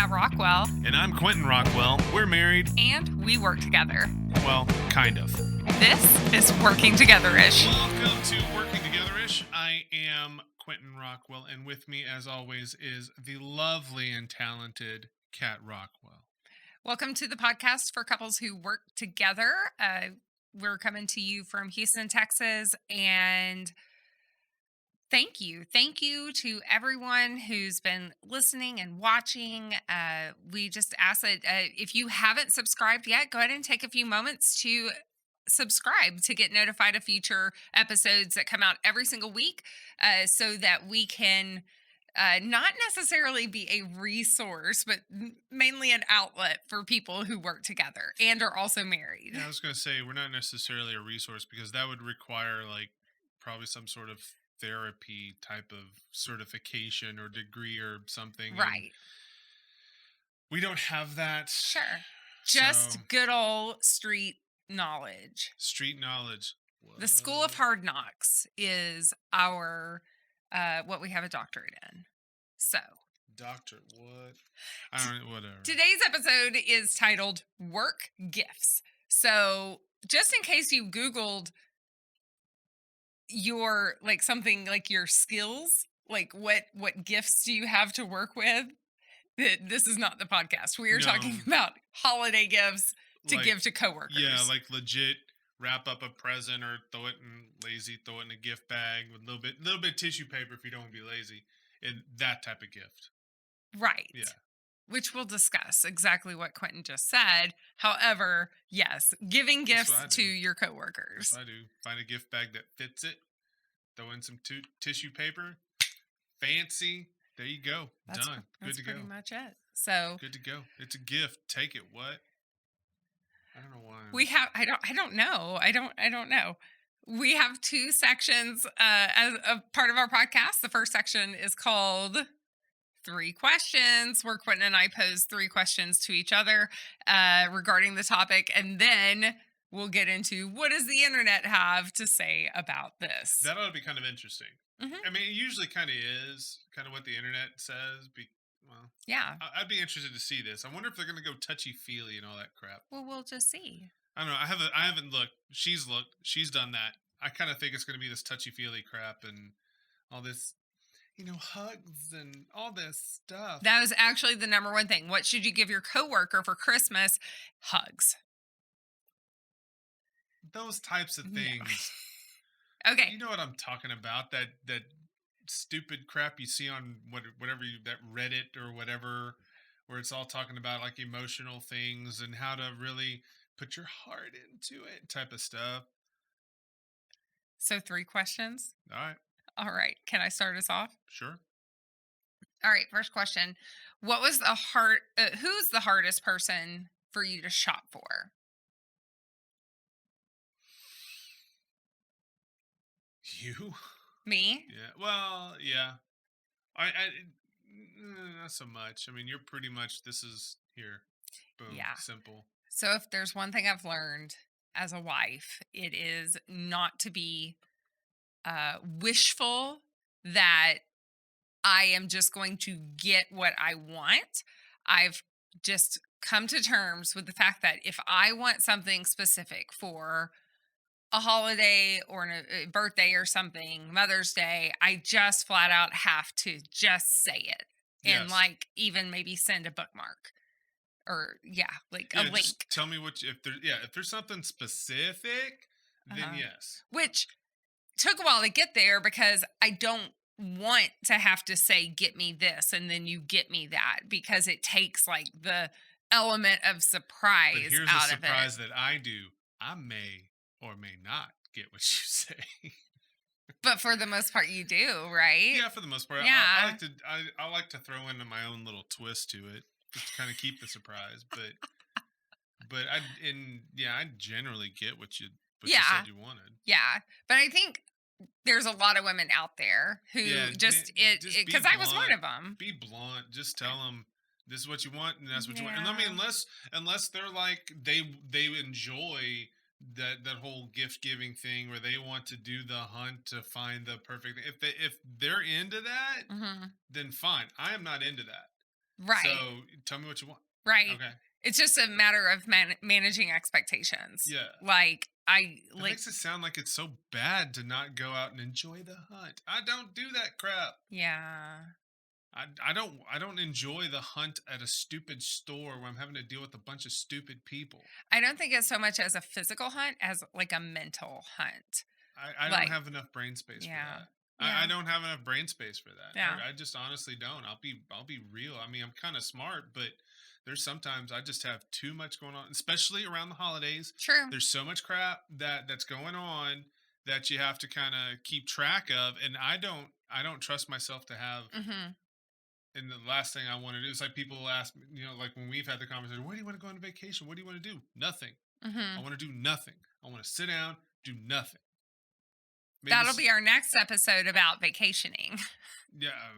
Kat Rockwell. And I'm Quentin Rockwell. We're married. And we work together. Well, kind of. This is Working Together-ish. Welcome to Working Together-ish. I am Quentin Rockwell, and with me, as always, is the lovely and talented Kat Rockwell. Welcome to the podcast for couples who work together. We're coming to you from Houston, Texas, and thank you. Thank you to everyone who's been listening and watching. We just ask that if you haven't subscribed yet, go ahead and take a few moments to subscribe to get notified of future episodes that come out every single week so that we can not necessarily be a resource, but mainly an outlet for people who work together and are also married. Yeah, I was going to say, we're not necessarily a resource because that would require probably some sort of therapy type of certification or degree or something. Right. We don't have that. Sure. Just good old street knowledge. Street knowledge. What? The School of Hard Knocks is our what we have a doctorate in. So, Doctor, what? I don't know, whatever. Today's episode is titled Work Gifts. So, just in case you Googled your something like your skills, like what gifts do you have to work with? This is not the podcast. We are talking about holiday gifts to give to coworkers. Yeah, legit wrap up a present or throw it in a gift bag with a little bit of tissue paper if you don't want to be lazy. And that type of gift. Right. Yeah. Which we'll discuss exactly what Quentin just said. However, yes, giving gifts to your coworkers. That's what I do. Find a gift bag that fits it. Throw in some tissue paper. Fancy. There you go. Done. Good to go. That's pretty much it. So good to go. It's a gift. Take it. What? I don't know why. We have. I don't know. I don't know. We have two sections as a part of our podcast. The first section is called 3 Questions, where Quentin and I pose 3 questions to each other regarding the topic. And then we'll get into what does the internet have to say about this. That ought to be kind of interesting. Mm-hmm. I mean, it usually kind of is kind of what the internet says. Well, yeah. I'd be interested to see this. I wonder if they're going to go touchy-feely and all that crap. Well, we'll just see. I don't know. I haven't looked. She's looked. She's done that. I kind of think it's going to be this touchy-feely crap and all this, hugs and all this stuff. That was actually the number one thing. What should you give your coworker for Christmas? Hugs. Those types of things. Yeah. Okay. You know what I'm talking about? That stupid crap you see on that Reddit or whatever, where it's all talking about emotional things and how to really put your heart into it type of stuff. So 3 questions. All right. Can I start us off? Sure. All right. First question. Who's the hardest person for you to shop for? You? Me? Yeah. Well, yeah. I not so much. I mean, you're pretty much, this is here. Boom. Yeah. Simple. So if there's one thing I've learned as a wife, it is not to be wishful that I am just going to get what I want. I've just come to terms with the fact that if I want something specific for a holiday or a birthday or something, Mother's Day, I just flat out have to just say it. And even maybe send a bookmark or a link. Just tell me if there's something specific, then yes. Which took a while to get there because I don't want to have to say, get me this, and then you get me that, because it takes the element of surprise out of it. Here's a surprise that I do. I may or may not get what you say. But for the most part, you do, right? Yeah, for the most part. Yeah. I like to throw in my own little twist to it, just to kind of keep the surprise. But I generally get what you said you wanted. Yeah, but I think there's a lot of women out there who because I was one of them. Be blunt. Just tell them this is what you want and that's what you want. And I mean, unless they're they enjoy that whole gift giving thing where they want to do the hunt to find the perfect thing. If they're into that, then fine. I am not into that. So Right. tell me what you want. Right. Okay. It's just a matter of managing expectations. Yeah. Like I That like makes it sound like it's so bad to not go out and enjoy the hunt. I don't do that crap. yeah. I don't enjoy the hunt at a stupid store where I'm having to deal with a bunch of stupid people. I don't think it's so much as a physical hunt as like a mental hunt. I don't Like, have enough brain space for yeah. that. I Yeah. don't have enough brain space for that. Yeah. I just honestly don't. I'll be real. I mean, I'm kind of smart, but there's sometimes I just have too much going on, especially around the holidays. True. There's so much crap that's going on that you have to kind of keep track of, and I don't trust myself to have. Mhm. And the last thing I want to do is like people will ask me, like when we've had the conversation, where do you want to go on vacation? What do you want to do? Nothing. I Mhm. want to do nothing. I want to sit down, do nothing. Maybe That'll be our next episode about vacationing. yeah.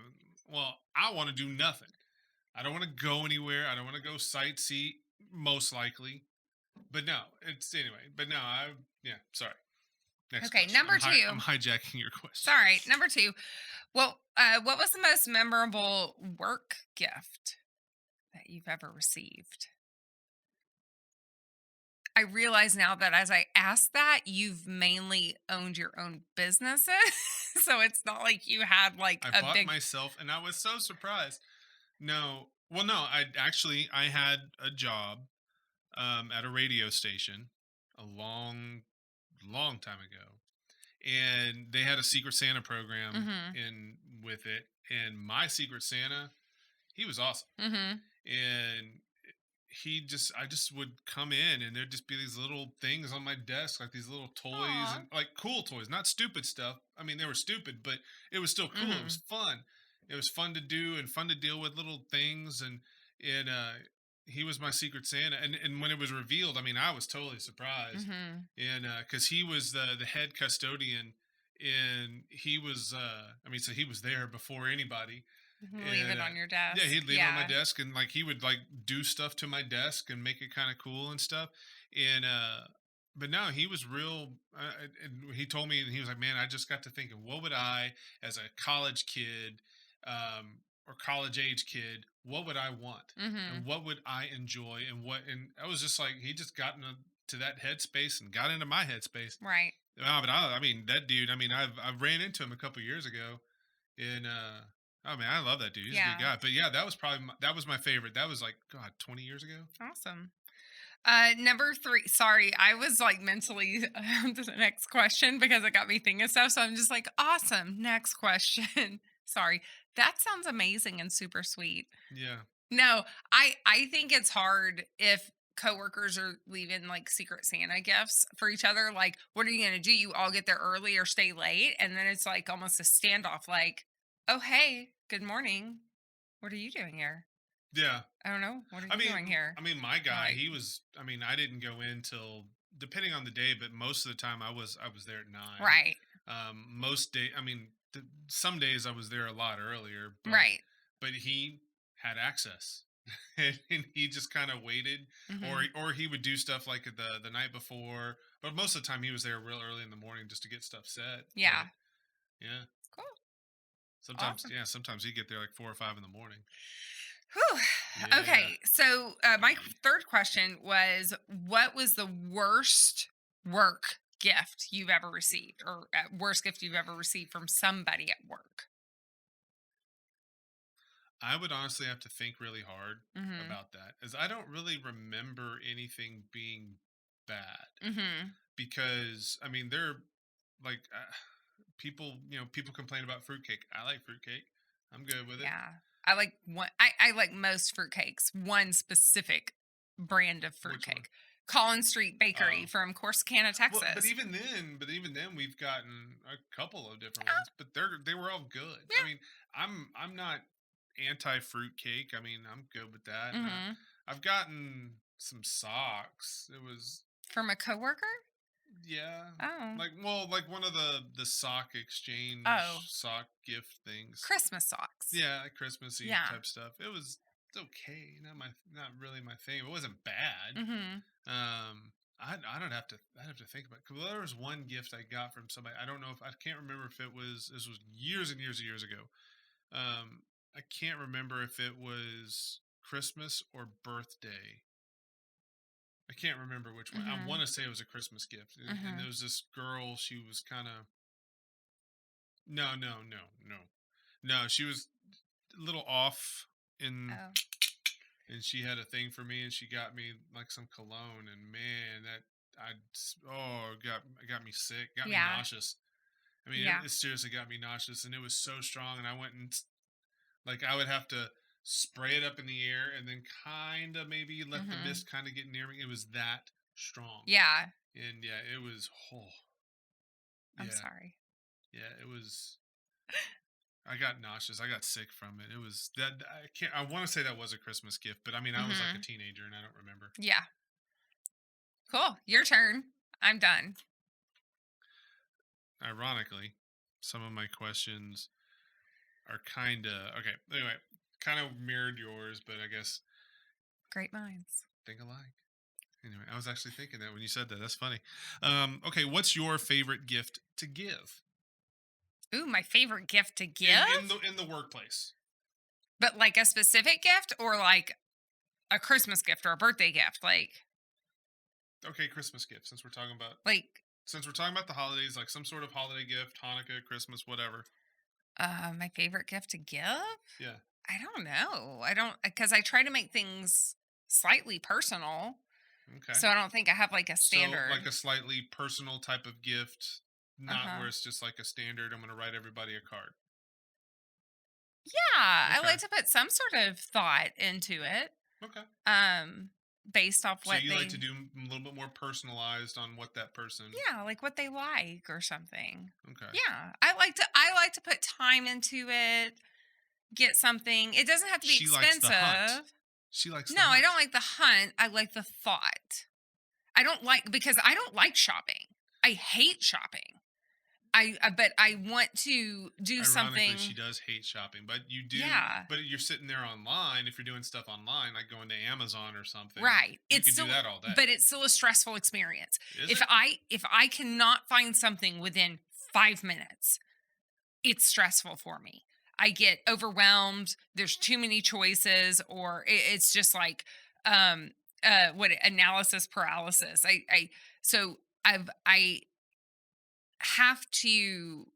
Well, I want to do nothing. I don't want to go anywhere. I don't want to go sightsee. Most likely, but no. It's anyway. But no. Yeah. Sorry. Next Okay, question. number I'm 2. hijacking your question. Sorry, number 2. Well, what was the most memorable work gift that you've ever received? I realize now that as I asked that, you've mainly owned your own businesses. So it's not like you had like I a bought big. myself, and I was so surprised. No. Well, no. I had a job at a radio station a long time ago, and they had a Secret Santa program Mhm. in with it. And my Secret Santa, he was awesome, Mhm. and I just would come in, and there'd just be these little things on my desk, like these little toys, Aw. and like cool toys, not stupid stuff. I mean, they were stupid, but it was still cool. It was Mhm. fun. It was fun to do and fun to deal with little things. And he was my Secret Santa. And when it was revealed, I mean, I was totally surprised. Mhm. And because he was the head custodian, and he was I mean, so he was there before anybody. Leave And it on your yeah, desk. he'd leave it on my Yeah. desk, and like he would like do stuff to my desk and make it kind of cool and stuff. And but no, he was real. And he told me, and he was like, "Man, I just got to thinking, what would I, as a college kid, or college age kid, what would I want, and Mhm. what would I enjoy, and what?" And I was just like, he just got to that headspace and got into my headspace. Right. But I mean, that dude. I mean, I've ran into him a couple years ago, and oh man, I love that dude. He's a good Yeah. guy. But yeah, that was probably that was my favorite. That was like God, 20 years ago. Awesome. Number 3. Sorry, I was like mentally to the next question because it got me thinking stuff. So I'm just like, awesome. Next question. Sorry. That sounds amazing and super sweet. Yeah, No, I think it's hard if coworkers are leaving like secret Santa gifts for each other. Like, what are you gonna do? You all get there early or stay late, and then it's like almost a standoff. Like, oh hey, good morning. What are you doing here? yeah. I don't know. What are I you doing mean, here? my guy, Like, he was. I mean, I didn't go in till depending on the day, but most of the time I was there at 9. right, Most day, I mean, some days I was there a lot earlier, right. but he had access. And he just kind of waited, or Hmm. or he would do stuff like the night before. But most of the time, he was there real early in the morning just to get stuff set. But Yeah. yeah, Cool. sometimes Awesome. yeah, sometimes he'd get there like 4 or 5 in the morning. Whew. Yeah. Okay. So my third question was, what was the worst work gift you've ever received, or worst gift you've ever received from somebody at work? I would honestly have to think really hard Mm-hmm. about that, as I don't really remember anything being bad. Mm-hmm. Because I mean, they're like people complain about fruitcake. I like fruitcake. I'm good with it. Yeah. I like one. I like most fruitcakes. One specific brand of Which one? fruitcake, Collins Street Bakery Oh, from Corsicana, well, but Texas. even then, we've gotten a couple of different Yeah. ones, but they were all good. I mean, I'm not anti fruitcake. I mean, I'm good with that. Yeah. And Mm-hmm. I've gotten some socks. It was From a coworker. yeah, Oh. like one of the sock Oh. exchange sock gift things. Christmas socks. Yeah, like Christmas Eve Yeah. type stuff. It's okay. Not really my thing. It wasn't bad. Mm-hmm. I'd have to think about it. 'Cause there was one gift I got from somebody. I don't know if I can't remember if it was this was years and years and years ago. I can't remember if it was Christmas or birthday. I can't remember which one. I want Mhm. to say it was a Christmas gift. And there Mhm. was this girl, she was kind of, no, no, no, no. No, she was a little off in, Oh. and she had a thing for me, and she got me like some cologne, and man, that got me sick, got me Yeah. nauseous. I mean, Yeah. it seriously got me nauseous, and it was so strong. And I went and like I would have to spray it up in the air, and then kind of maybe let the Mhm. mist kind of get near me. It was that strong, Yeah. and yeah, it was. Oh, I'm yeah, sorry. yeah, it was. I got nauseous. I got sick from it. It was that I can't. I want to say that was a Christmas gift, but I mean, I was like a Mhm. teenager, and I don't remember. Yeah. Cool. Your turn. I'm done. Ironically, some of my questions are kind of okay. Anyway, kind of mirrored yours, but I guess Great minds. think alike. Anyway, I was actually thinking that when you said that. That's funny. Okay, what's your favorite gift to give Ooh, my favorite gift to in give? the workplace? But like a specific gift or like a Christmas gift or a birthday gift? Okay, Christmas gift. Like Since we're talking about the holidays, like some sort of holiday gift, Hanukkah, Christmas, whatever. my favorite gift to give? Yeah. I don't know. I don't because I try to make things slightly personal. Okay. So I don't think I have like a So like standard. a slightly personal type of gift, not where Uh-huh. it's just like a standard. I'm going to write everybody a card. Yeah, I Okay. like to put some sort of thought into it. Okay. Um based off So what you like to they do a little bit more personalized on what that person. yeah, like what they like or something. Okay. Yeah, I like to put time into it, get something. It doesn't have to be She likes the hunt. expensive. She likes the No, I don't hunt. like the hunt. I like the thought. I don't like because I don't like shopping. I hate shopping. But I want to do Ironically, she something. does hate shopping, but you do. Yeah, But you're sitting there online. If you're doing stuff online, like going to Amazon or something, right. you It's could do still that all day. but it's still a stressful experience. Is If it? I cannot find something within 5 minutes, it's stressful for me. I get overwhelmed. There's too many choices, or it's just like um what analysis paralysis. I have to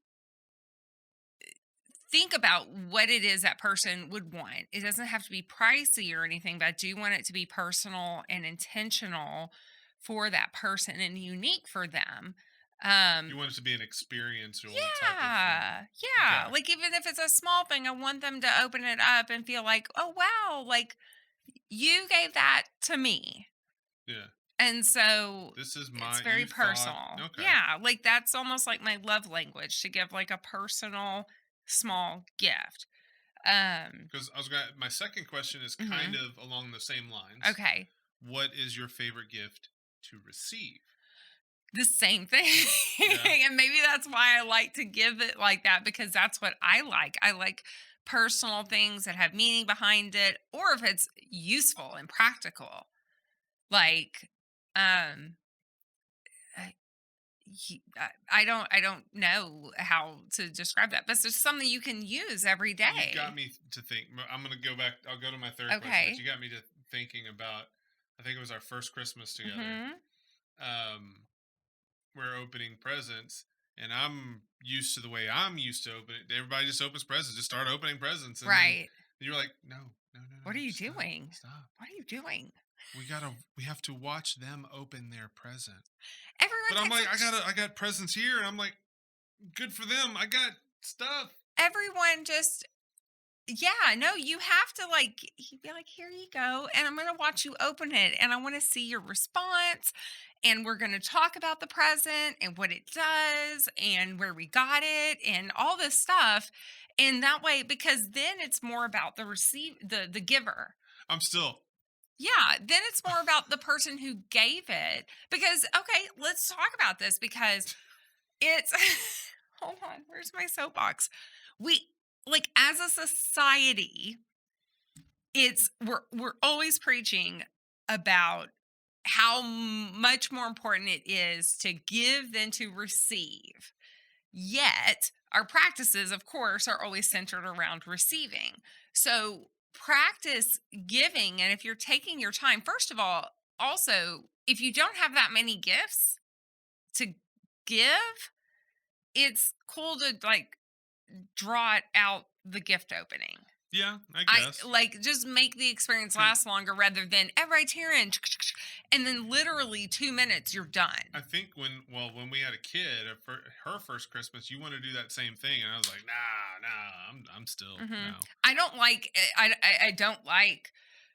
think about what it is that person would want. It doesn't have to be pricey or anything, but I do want it to be personal and intentional for that person and unique for them. You Um, want it to be an experiential type of thing. yeah, yeah. Okay. Like even if it's a small thing, I want them to open it up and feel like, oh wow, like you gave that to me. Yeah. And so This is it's my. very You thought. personal. Okay. Yeah, like that's almost like my love language to give like a personal small gift. Um, Because I was going. My second question is kind mhm. of along the same lines. Okay. What is your favorite gift to receive? The same thing. Yeah. And maybe that's why I like to give it like that because that's what I like. I like personal things that have meaning behind it or if it's useful and practical. Like um I, I don't know how to describe that, but it's just something you can use every You got day. me to think. I'm going to go back. I'll go to my third question, but Okay. you got me to thinking about. I think it was our first Christmas together. Mhm. Um, we're opening presents, and I'm used to the way I'm used to opening. Everybody just opens presents, just start opening presents, and then Right. you're like, no, no, no, What no, are you stop, doing? stop. What are you doing? We have to watch them open their present. Everyone But I'm takes like, a I got presents here, and I'm like, good for them. I got stuff. everyone just yeah, no, you have to like he'd be like, here you go. And I'm gonna watch you open it and I want to see your response. And we're gonna talk about the present and what it does and where we got it and all this stuff. And that way, because then it's more about the giver. I'm still. Yeah, then it's more about the person who gave it. Because okay, let's talk about this because it's hold on, where's my soapbox? We like as a society, we're always preaching about how much more important it is to give than to receive. Yet, our practices, of course, are always centered around receiving. So practice giving. And if you're taking your time, first of all, also, if you don't have that many gifts to give, it's cool to like draw it out the gift opening. Yeah, I I guess. like just make the experience 'Cause last longer rather than right here and then literally 2 minutes you're done. I think when we had a kid, her first Christmas, you want to do that same thing, and I was like, nah, I'm still hmm no. I don't like I don't like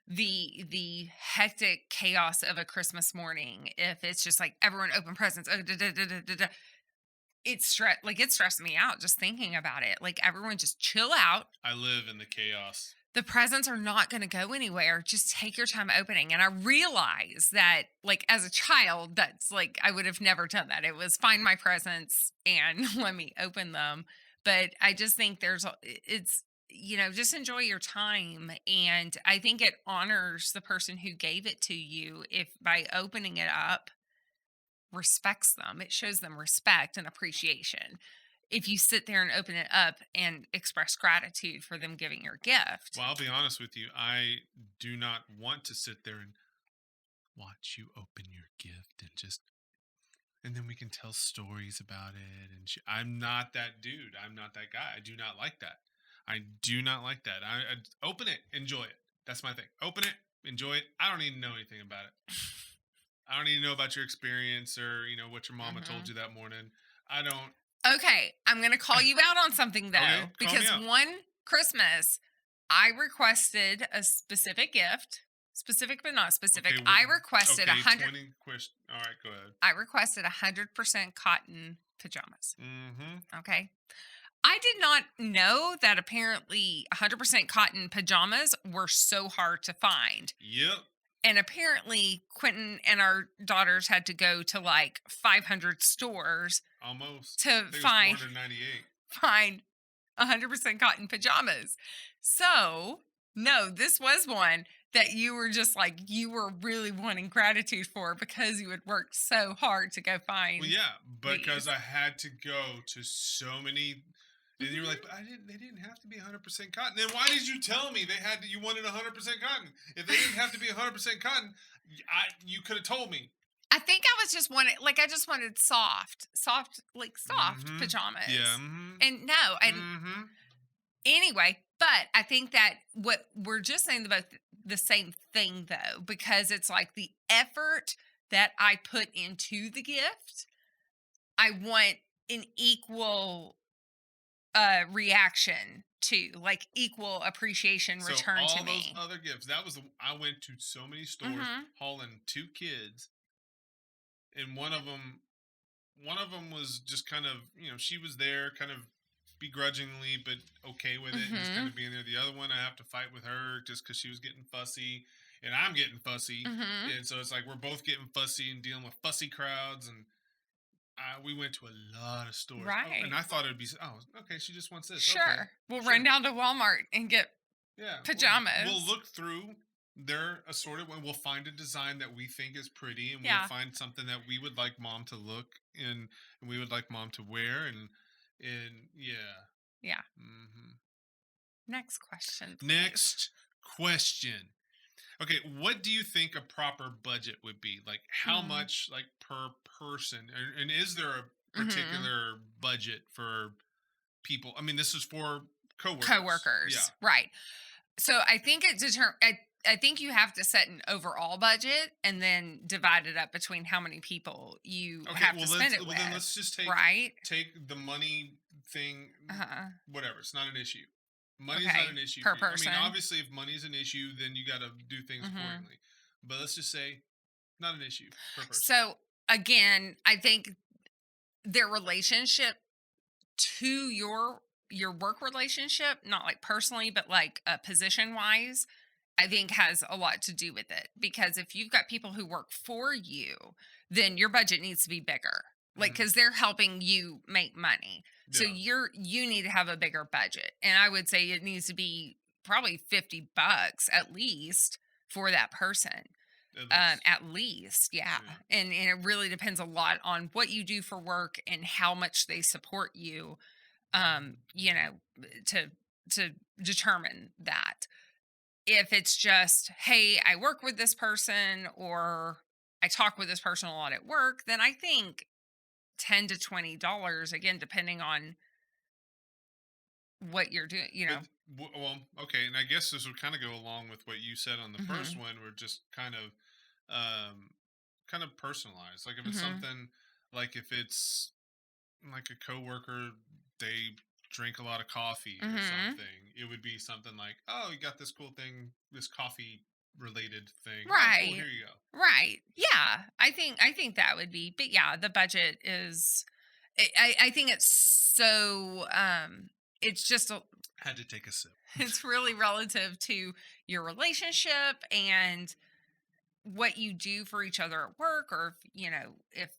the hectic chaos of a Christmas morning. If it's just like everyone open presents, it stressed me out just thinking about it. Like everyone just chill out. I live in the chaos. The presents are not going to go anywhere. Just take your time opening. And I realize that, like, as a child, that's like, I would have never done that. It was find my presents and let me open them. But I just think it's, just enjoy your time. And I think it honors the person who gave it to you if by opening it up, respects them. It shows them respect and appreciation. If you sit there and open it up and express gratitude for them giving your gift. Well, I'll be honest with you. I do not want to sit there and watch you open your gift and then we can tell stories about it. And I'm not that dude. I'm not that guy. I do not like that. I do not like that. I open it, enjoy it. That's my thing. Open it, enjoy it. I don't even know anything about it. I don't even know about your experience or what your mama told Mhm. you that morning. I don't. Okay, I'm going to call you out on something Okay, though, call me because out. one Christmas, I requested a specific gift, specific but not specific. Okay, I requested a okay, hundred. 20 question. All right, go ahead. I requested 100% cotton pajamas. Mm-hmm. Okay. I did not know that apparently 100% cotton pajamas were so hard to find. Yep. And apparently, Quentin and our daughters had to go to like 500 stores Almost. to I think it was find 498. find 100% cotton pajamas. So, no, this was one that you were just like you were really wanting gratitude for because you had worked so hard to go Well, find yeah, because these. I had to go to so many. And you were like, Mhm. but I didn't. They didn't have to be 100% cotton. Then why did you tell me you wanted 100% cotton? If they didn't have to be 100% cotton, you could have told me. I think I was just wanted like I just wanted soft Mm-hmm. Yeah. pajamas. Mm-hmm. And no, and Mm-hmm. anyway, but I think that what we're just saying about the same thing though, because it's like the effort that I put into the gift, I want an equal reaction to, like equal appreciation So return to all those me. other gifts, I went to so many stores Mhm. hauling two kids, and one of them was just kind of she was there kind of begrudgingly but okay with it and just kind Mhm. of being there. The other one I have to fight with her just because she was getting fussy and I'm getting fussy, Mhm. and so it's like we're both getting fussy and dealing with fussy crowds. And we went to a lot of stores. Oh, and Right. I thought it would be, oh, okay, she just wants this. Okay, Sure. We'll run sure. down to Walmart and get Yeah, we'll pajamas. look through their assorted one. We'll find a design that we think is pretty, and we'll Yeah. find something that we would like mom to look in, and we would like mom to wear, and yeah. Yeah. hmm Next question, please. Next question. Okay, what do you think a proper budget would be? Like, how Mm. much, like per person, and is there a Mhm. particular budget for people? I mean, this is for coworkers. Yeah. Coworkers. Right. So I think I think you have to set an overall budget and then divide it up between how many people you Okay, have to spend it then with. let's just Right? take the money thing. Uh-huh. Whatever, it's not an issue. Money's not an Okay. issue Per for you. I mean, person. obviously, if money's an issue, then you got to do things Mhm. accordingly. But let's just say not an issue per person. So again, I think their relationship to your work relationship, not like personally, but like position wise, I think has a lot to do with it. Because if you've got people who work for you, then your budget needs to be bigger. Like hmm because they're helping you make money. So Yeah, you need to have a bigger budget. And I would say it needs to be probably $50 at least for that person. at least. At least, yeah. Yeah. And it really depends a lot on what you do for work and how much they support you. you know, to determine that. If it's just, hey, I work with this person or I talk with this person a lot at work, then I think $10 to $20, again, depending on what you're doing, But well, okay, and I guess this would kind of go along with what you said on the first Mhm. one, where just um, kind of personalized. Like if it's Mhm. something, like if it's like a coworker, they drink a lot of coffee or Mhm. something. It would be something like, oh, you got this cool thing, this coffee related thing. Oh, cool, Right. here you go. Right. Yeah. I think that would be, but yeah, the budget is I think it's so it's just a, Had to take a sip. it's really relative to your relationship and what you do for each other at work, or if, if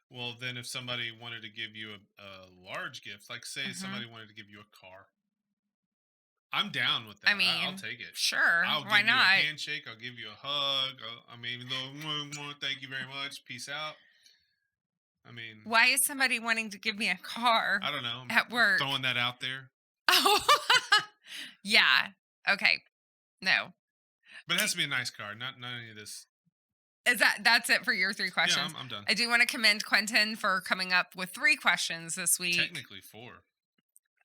Well, then if somebody wanted to give you a large gift, like say mhm. somebody wanted to give you a car, I'm down with I that. I'll mean, take it. sure, I'll why give you a not? handshake. I'll give you a hug. I mean, a little "Mwah, mwah, thank you very much. Peace out." I mean, Why is somebody wanting to give me a car I don't know. I'm at work? throwing that out there, Oh, yeah. Okay. No. but it Do, has to be a nice car, not any of this. is that's it for your three Yeah, questions? I'm done. I do want to commend Quentin for coming up with three questions this week. Technically four.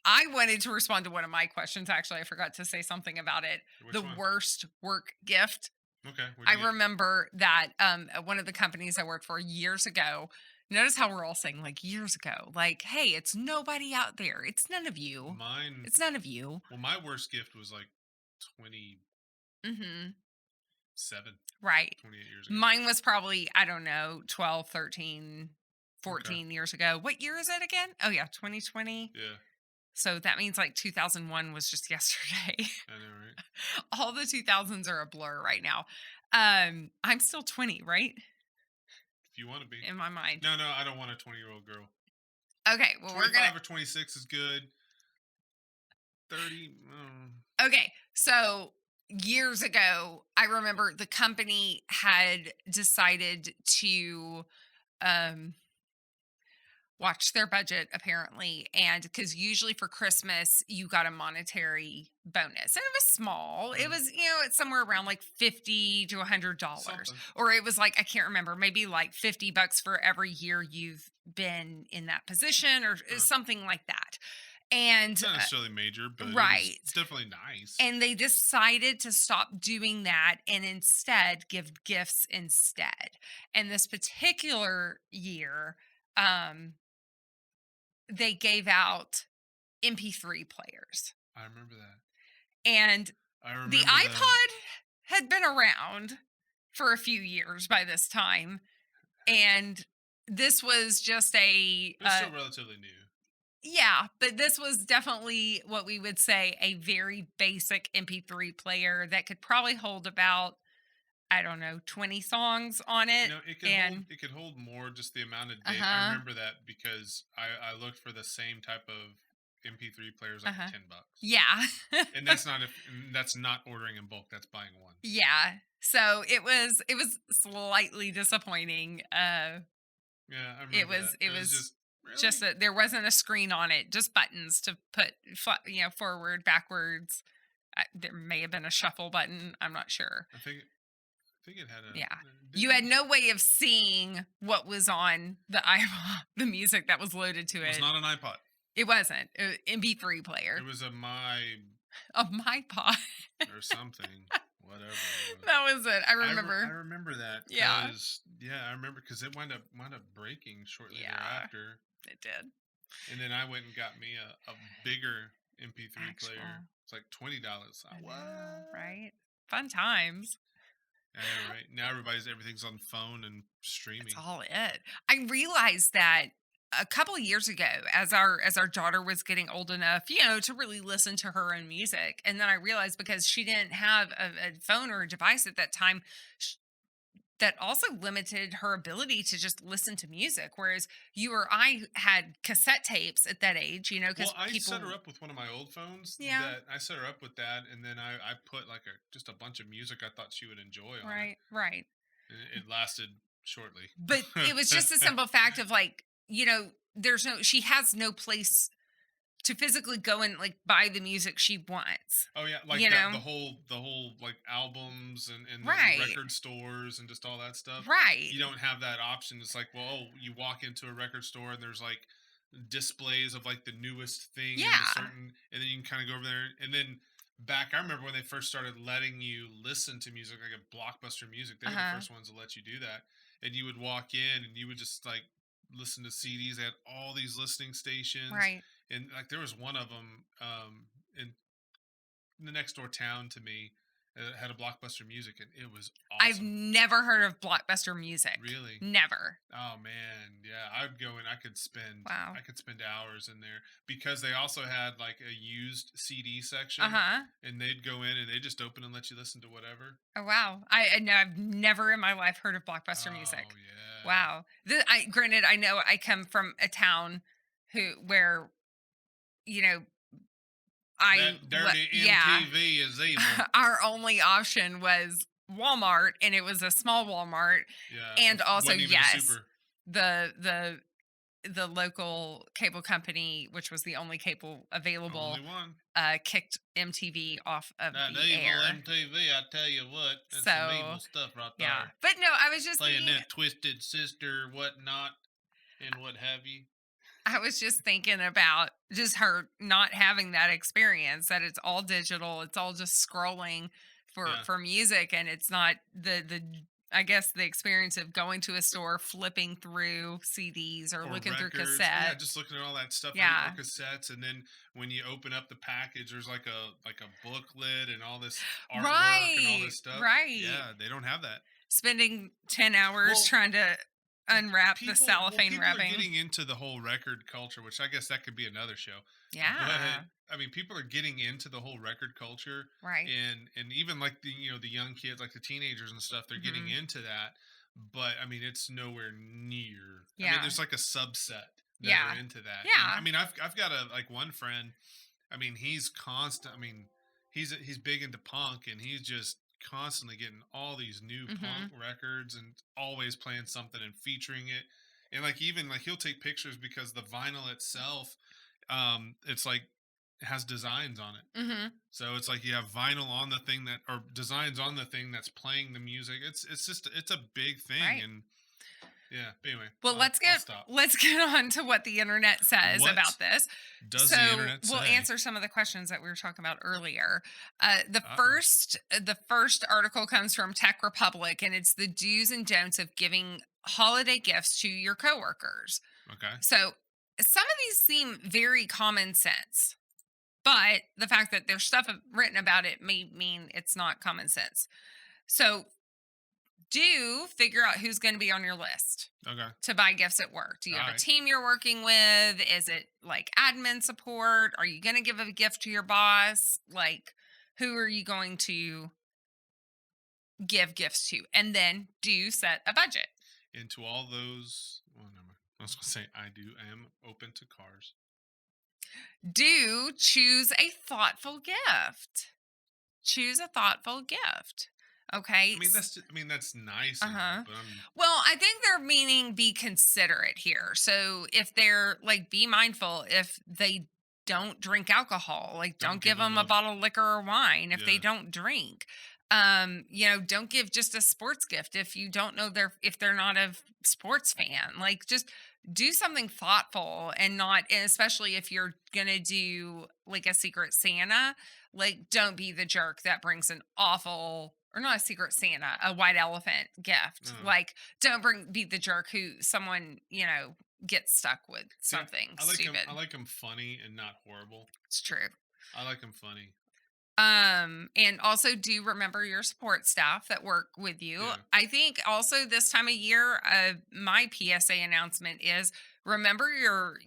I wanted to respond to one of my questions. Actually, I forgot to say something about it. The Which one? worst work gift. Okay, what'd I you get? remember that at one of the companies I worked for years ago. Notice how we're all saying like years ago, like, hey, it's nobody out there. It's none of you. Mine. It's none of you. Well, my worst gift was like 27, Hmm. Right. 28 years ago. Mine was probably, I don't know, 12, 13, Okay. 14 years ago. What year is it again? Oh, yeah, 2020. Yeah, So that means like 2001 was just yesterday. I know, right? All the 2000s are a blur right now. I'm still 20, right? If you want to be. In my mind. No, I don't want a 20-year-old girl. Okay, well, we're going 25 or 26 is good. 30. to. Okay, so years ago, I remember the company had decided to um, watch their budget apparently, and because usually for Christmas you got a monetary bonus and it was small, it Mhm. was, it's somewhere around like $50 to $100, Something. or it was like, I can't remember, maybe like $50 for every year you've been in that position, or Uh, something like that. And Not necessarily major, but it was right, definitely nice. and they decided to stop doing that and instead give gifts instead. And this particular year, um they gave out MP3 players. I remember that. And I the remember that. iPod had been around for a few years by this time. And this was just It was still relatively new. yeah, but this was definitely what we would say a very basic MP3 player that could probably hold about, I don't know, 20 songs on it. And It could hold more, just the amount of uh data. I huh, remember that because I looked for the same type of MP3 players uh like huh. $10. Yeah. And that's not ordering in bulk, that's buying one. Yeah. So it was slightly disappointing. Yeah, I It remember that. was it It was was just just really. that there wasn't a screen on it, just buttons to put forward, backwards. There may have been a shuffle button, I'm not sure. I think it had a Yeah. You had didn't no way of seeing what was on the iPod, the music that was loaded to it was it. not an iPod. It wasn't. MP3 It player. was a my A my pod. or something, whatever it was. That was it. I I remember. remember that Yeah. because yeah, I remember because it wound up breaking shortly Yeah, thereafter, it did. and then I went and got me a bigger MP3 player. Actual. It's like $20. I know, What? right? Fun times. I know, right? Now everything's on phone and That's streaming. all it. I realized that a couple of years ago, as our daughter was getting old enough, to really listen to her own music, and then I realized because she didn't have a phone or a device at that time, sh- that also limited her ability to just listen to music. Whereas you or I had cassette tapes at that age, Well, because I set her people, up with one of my old phones. yeah, That I set her up with that, and then I put like just a bunch of music I thought she would enjoy on it, right, right. and it lasted shortly. But it was just a simple fact of like, there's no, she has no place to physically go and like buy the music she wants, Oh yeah, like you know? the whole like albums and the Right. record stores and just all that stuff. Right. You don't have that option. It's like, well, oh, you walk into a record store and there's like displays of like the newest thing in the Yeah. certain, and then you can kind of go over there and then back. I remember when they first started letting you listen to music like a Blockbuster Music. They were the Uh-huh. first ones to let you do that, and you would walk in and you would just like listen to CDs. They had all these listening stations, Right. and like there was one of them in the next door town to me had a Blockbuster Music, and it was I've awesome. never heard of Blockbuster Music. Really? Never. Oh man, yeah. I'd go and Wow. I could spend hours in there because they also had like a used CD section, Uh-huh. and they'd go in and they just open and let you listen to whatever. Oh, wow. I know I've never in my life heard of Blockbuster Oh Music. yeah. Wow. I granted I know I come from a town where, you know, That dirty yeah, MTV is evil. our only option was Walmart, and it was a small Walmart, Yeah, and also wasn't even a yes, super. the the the local cable company, which was the only cable available, Only one. kicked MTV off of That the evil air. MTV, I tell you what, that's some evil So, stuff right yeah. there. But no, I was just Playing thinking that Twisted Sister, whatnot, and what have you. I was just thinking about just her not having that experience, that it's all digital, it's all just scrolling Yeah. for music, and it's not the I guess the experience of going to a store, flipping through CDs or Or looking through records. Yeah, cassettes. just looking at all that stuff or Yeah. cassettes, and then when you open up the package, there's like a booklet and all this artwork and all Right. this stuff. Right. Yeah, they don't have that. Spending 10 hours Well, trying to unwrap the cellophane people are wrapping. getting into the whole record culture, which I guess that could be another show. But Yeah. I mean, people are getting into the whole record culture, Right. and even like the the young kids, like the teenagers and stuff, they're getting Mhm. into that. But I mean, it's nowhere near. I mean, Yeah. there's like a subset that are Yeah. into that, and I Yeah. mean, I've got a like one friend. I mean, he's constant. I mean, he's big into punk, and he's just constantly getting all these new punk Mhm. records and always playing something and featuring it. And like even like he'll take pictures because the vinyl itself, it's like has designs on it. Mhm. So it's like you have vinyl on the thing that or designs on the thing that's playing the music. It's just it's a big thing, Right. and yeah. But anyway, Well, I'll stop. let's get on to what the internet says What about this. does the So internet we'll say? answer some of the questions that we were talking about earlier. Uh oh. The first article comes from Tech Republic, and it's the do's and don'ts of giving holiday gifts to your coworkers. Okay. So some of these seem very common sense, but the fact that there's stuff written about it may mean it's not common sense. So do figure out who's going to be on your list Okay. to buy gifts at work. Do you All have a right. team you're working with? Is it like admin support? Are you going to give a gift to your boss? Like, who are you going to give gifts to? And then do set a budget. Into all those. Well, never mind. I was gonna say I am open to cars. Do choose a thoughtful gift. Choose a thoughtful gift. Okay. I mean that's nice Uh and all, huh. but I'm Well, I think they're meaning be considerate here. So if they're like, be mindful if they don't drink alcohol, like don't don't give give them them a a bottle of liquor or wine if they yeah. don't drink. Don't give just a sports gift if you don't know if they're not a sports fan. Like just do something thoughtful and not, and especially if you're gonna do like a secret Santa, like don't be the jerk that brings an awful or not a secret Santa, a white elephant gift. Uh, Like, don't be the jerk who someone, gets stuck with see, something I like them. I stupid. like them funny and not horrible. It's true. I like them funny. And also do remember your support staff that work with you. Yeah. I think also this time of year, my PSA announcement is remember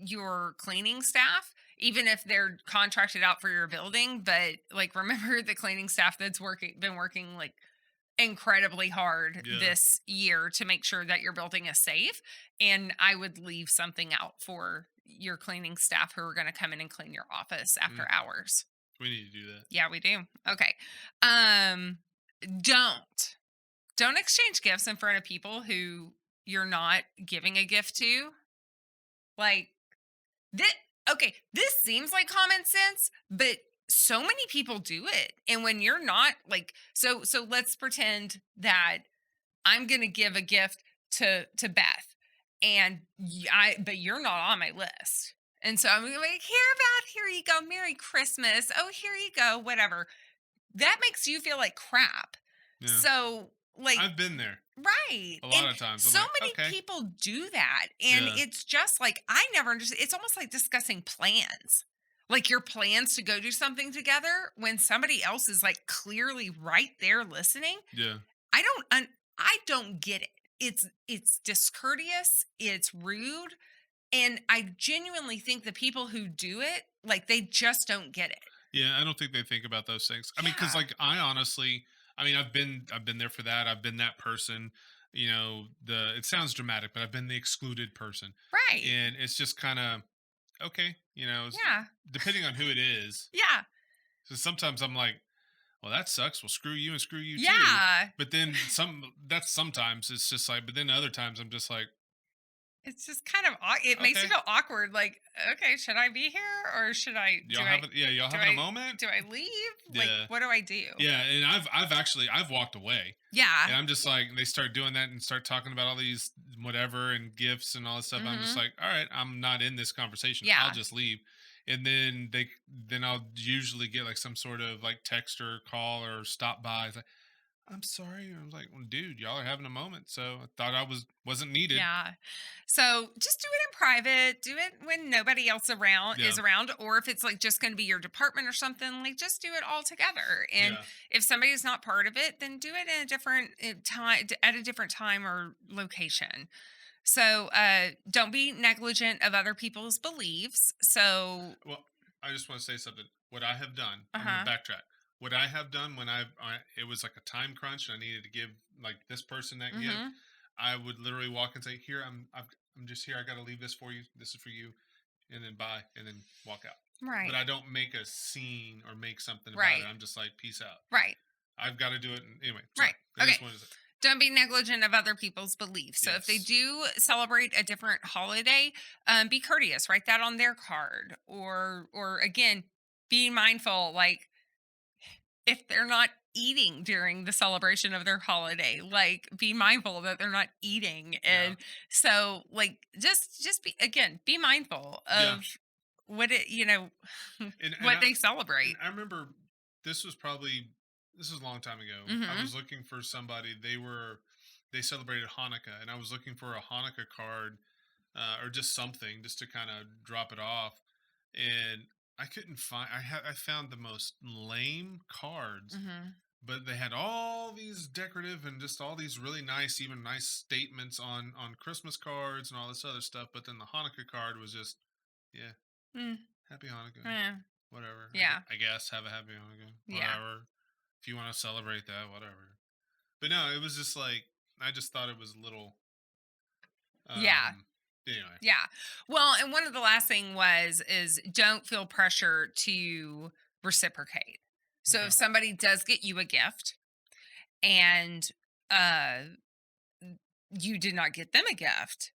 your cleaning staff, even if they're contracted out for your building, but like remember the cleaning staff that's been working like incredibly hard Yeah. this year to make sure that your building is safe. And I would leave something out for your cleaning staff who are going to come in and clean your office Mm, after hours. we need to do that. Yeah, we do. Okay. Um don't don't exchange gifts in front of people who you're not giving a gift to. Like this okay, this seems like common sense, but so many people do it. And when you're not like, so let's pretend that I'm going to give a gift to Beth, and but you're not on my list. And so I'm gonna be like, here you go, Merry Christmas. Oh, here you go, whatever. That makes you feel like crap. Yeah. So, like, I've been there right. a And lot of times. I'm so like, many okay. people do that. And Yeah. it's just like, I never understand. It's almost like discussing plans. Like your plans to go do something together when somebody else is like clearly right there listening. Yeah. I don't get it. It's discourteous, it's rude, and I genuinely think the people who do it, like, they just don't get it. Yeah, I don't think they think about those things. I mean, because Yeah. like I honestly, I mean, I've been there for that. I've been that person. You know, the it sounds dramatic, but I've been the excluded person, Right. and it's just kind of okay. You know, Yeah. depending on who it is. Yeah. So sometimes I'm like, well, that sucks. Well, screw you and screw you too. Yeah. But then that's sometimes it's just like, but then other times I'm just like, It's just kind of it makes you okay, feel awkward, like, "Okay, should I be here or should I y'all have it. Yeah, y'all do having a I moment. do I leave? Like, Yeah, what do I do?" yeah. And I've actually I've walked away. Yeah. And I'm just like, they start doing that and start talking about all these whatever and gifts and all this stuff. I'm just Mhm. like, all right, I'm not in this conversation. I'll Yeah. just leave. And then I'll usually get like some sort of like text or call or stop by. It's like, I'm sorry. I was like, well, dude, y'all are having a moment. So I thought wasn't needed. Yeah. So just do it in private. Do it when nobody else around Yeah. is around, or if it's like just going to be your department or something, like just do it all together. And Yeah. if somebody's not part of it, then do it in a different time at a different time or location. So don't be negligent of other people's beliefs. So Well, I just want to say something. What I have done, uh I'm going huh. to backtrack. What I have done when it was like a time crunch and I needed to give like this person that gift, Mm-hmm. I would literally walk and say, "Here, I'm just here. I got to leave this for you. This is for you," and then bye, and then walk out. But Right. I don't make a scene or make something about it. Right. I'm just like, "Peace out." Right. I've got to do it. Anyway, sorry. Right. I Okay. just wanted to say, Don't be negligent of other people's beliefs. So if they yes, do celebrate a different holiday, be courteous. Write that on their card, or again, be mindful. Like if they're not eating during the celebration of their holiday, like be mindful that they're not eating, yeah, and so like just be again be mindful yeah. of what it And what they celebrate. I remember this was probably this was a long time ago. I Hmm. was looking for somebody. They celebrated Hanukkah, and I was looking for a Hanukkah card or just something just to kind of drop it off. And I couldn't find. I found the most lame cards, Hmm. but they had all these decorative and just all these really nice, even nice statements on Christmas cards and all this other stuff. But then the Hanukkah card was just yeah, Mm, happy Hanukkah, yeah. whatever. Yeah. I guess have a happy Hanukkah, Yeah. whatever. If you want to celebrate that, whatever. But no, it was just like I just thought it was a little. Yeah. Um, anyway, Yeah. Well, and one of the last thing is don't feel pressure to reciprocate. So if okay, somebody does get you a gift and uh you did not get them a gift,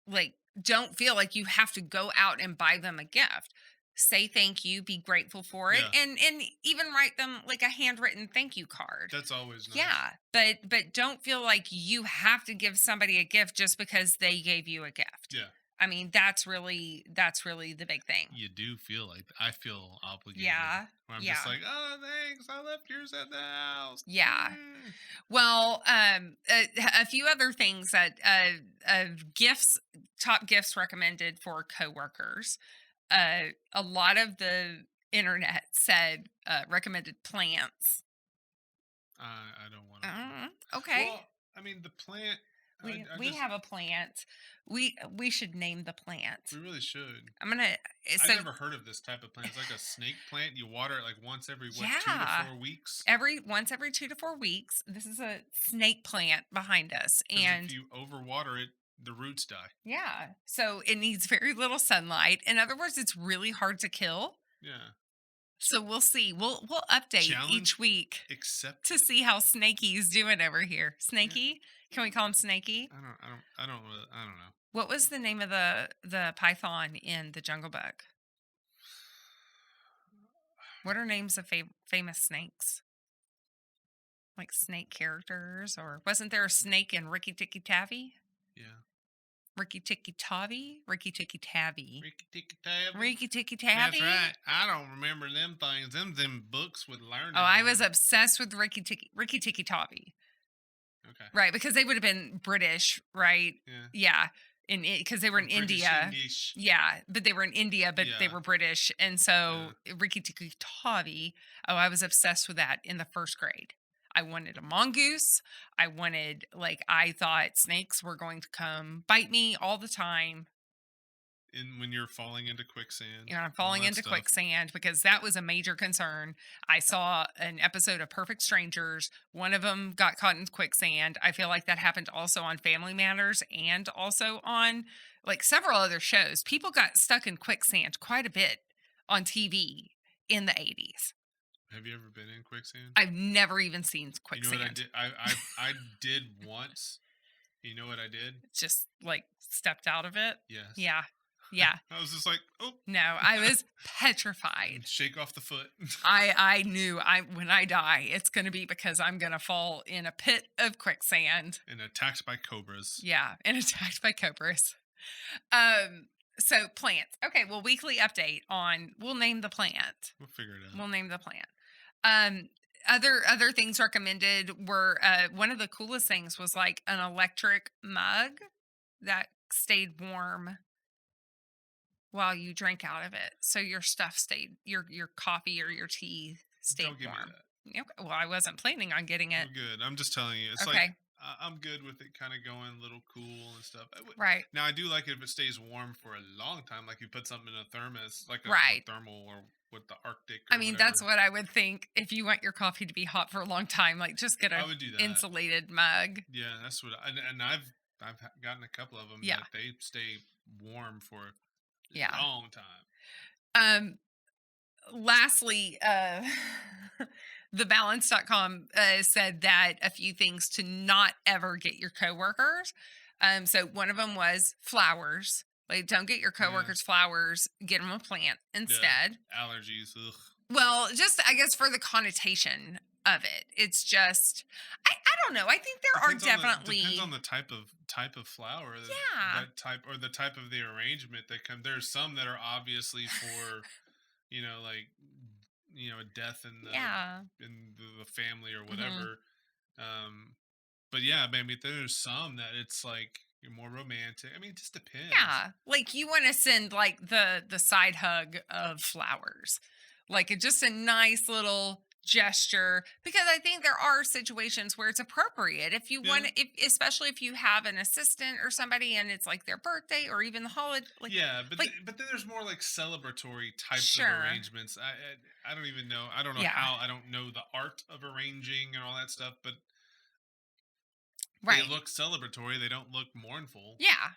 like don't feel like you have to go out and buy them a gift. Say thank you, be grateful for it, yeah, and even write them like a handwritten thank you card. that's always nice. Yeah, but don't feel like you have to give somebody a gift just because they gave you a gift. Yeah, I mean, that's really the big thing. you do feel like I feel obligated. Yeah. Where I'm just Yeah. like, oh, thanks, I left yours at the house. Yeah. Mm. Well, a few other things that gifts, top gifts recommended for coworkers. A lot of the internet said recommended plants. I don't want a plant. Okay. Well, I mean, the plant. I We just have a plant. We should name the plant. we really should. I'm gonna I so never heard of this type of plant. It's like a snake plant. You water it like once every what 2 to yeah. 4 weeks. Every 2 to 4 weeks. This is a snake plant behind us, Because if and you overwater it, the roots die. yeah, so it needs very little sunlight. In other words, it's really hard to kill. Yeah. So we'll see. We'll update each Challenge week to accepted. see how Snaky's doing over here. Yeah. Snaky, can we call him Snaky? I don't. I don't. I don't know. What was the name of the python in the Jungle Book? What are names of famous snakes? Like snake characters, or wasn't there a snake in Ricky Tikki Tavi? Yeah. Ricky Tikki Tavi? Ricky Tikki Tavi. Ricky Tikki Tavi. Ricky Tikki That's Tavi? right. I don't remember them things. Them books with learning. Oh, I was in 'em. obsessed with Ricky Tikki Tavi. Okay. Right, because they would have been British, right? Yeah. Yeah, because they were in British India. English. Yeah, but they were in India, but they Yeah. were British, and so Rikki Tikki Tavi. Oh, I was obsessed with that in the first grade. I wanted a mongoose. I wanted I thought snakes were going to come bite me all the time. And when you're falling into quicksand. You know, I'm all falling that into stuff. quicksand because that was a major concern. I saw an episode of Perfect Strangers. One of them got caught in quicksand. I feel like that happened also on Family Matters and also on several other shows. People got stuck in quicksand quite a bit on TV in the 80s. Have you ever been in quicksand? I've never even seen You know quicksand. what I did? I did once. You know what I did? Just stepped out of it. Yes. Yeah. Yeah. I was just like, oh, No, I was petrified. shake off the foot. I knew when I die, it's going to be because I'm going to fall in a pit of quicksand. And attacked by cobras. Yeah, and attacked by cobras. So plants. Okay, well, weekly update on. We'll name the plant. We'll figure it out. We'll name the plant. Other things recommended were one of the coolest things was an electric mug that stayed warm while you drank out of it, so your stuff stayed, your coffee or your tea stayed Don't give me warm. that. Okay. Well, I wasn't planning on getting it. I'm good. I'm just telling you. It's Okay. like I'm good with it kind of going a little cool and stuff. Right. Now I do like it if it stays warm for a long time, like you put something in a thermos, like a Right. thermal or with the Arctic. Or I mean, whatever. that's what I would think if you want your coffee to be hot for a long time. Just get I a would do that. insulated mug. Yeah, that's what. And I've gotten a couple of them. Yeah. That they stay warm for a Yeah. long time. Lastly, thebalance.com said that a few things to not ever get your coworkers. So one of them was flowers. Don't get your coworkers flowers. Get them a plant instead. Allergies. Ugh. Well, just I guess for the connotation of it, it's just I don't know. I think there are definitely Depends on the type of flower. Yeah. That type or the type of the arrangement that come. There's some that are obviously for, a death in the family or whatever. But yeah, maybe there's some that it's you're more romantic. I mean, it just depends. Yeah, you want to send the side hug of flowers, just a nice little gesture, because I think there are situations where it's appropriate if you want, especially if you have an assistant or somebody and it's their birthday or even the holiday. But then there's more celebratory types of arrangements. I don't even know. I don't know how. I don't know the art of arranging and all that stuff, but. Right. They look celebratory. They don't look mournful. Yeah.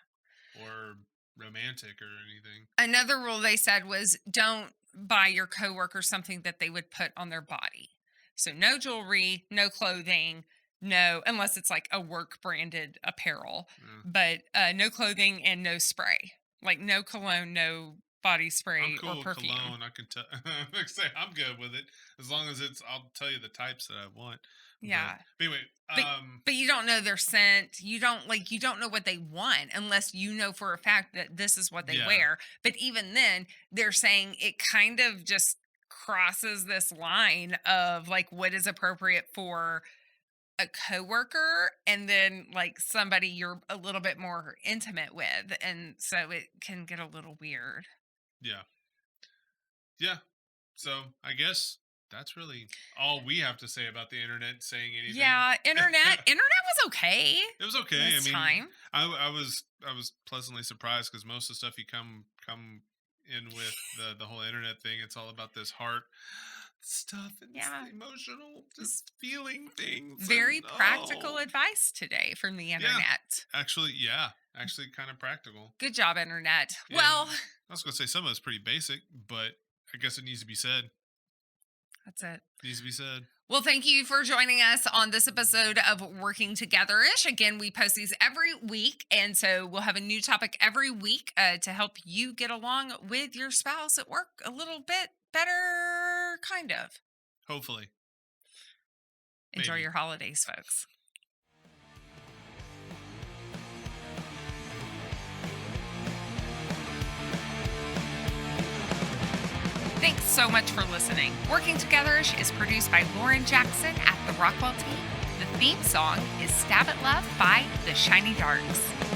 Or romantic or anything. Another rule they said was don't buy your coworker something that they would put on their body. So no jewelry, no clothing, no, unless it's a work branded apparel, but no clothing and no spray. No cologne, no body spray I'm cool or perfume. With cologne, I can tell. I'm good with it as long as I'll tell you the types that I want. Yeah. But anyway, but you don't know their scent. You don't you don't know what they want unless you know for a fact that this is what they wear. But even then, they're saying it kind of just crosses this line of what is appropriate for a coworker and then somebody you're a little bit more intimate with, and so it can get a little weird. Yeah. So I guess that's really all we have to say about the internet saying anything. Yeah, internet was okay. It was okay. This time. I was pleasantly surprised because most of the stuff you come in with the whole internet thing, it's all about this heart stuff and emotional, just feeling things. Very practical advice today from the internet. Actually kind of practical. Good job, internet. And well, I was gonna say some of it's pretty basic, but I guess it needs to be said. That's it. Needs to be said. Well, thank you for joining us on this episode of Working Together-ish. Again, we post these every week, and so we'll have a new topic every week to help you get along with your spouse at work a little bit better kind of. Hopefully. Enjoy Maybe. your holidays, folks. Thanks so much for listening. Working Together-ish is produced by Lauren Jackson at the Rockwell team. The theme song is Stab at Love by The Shiny Darks.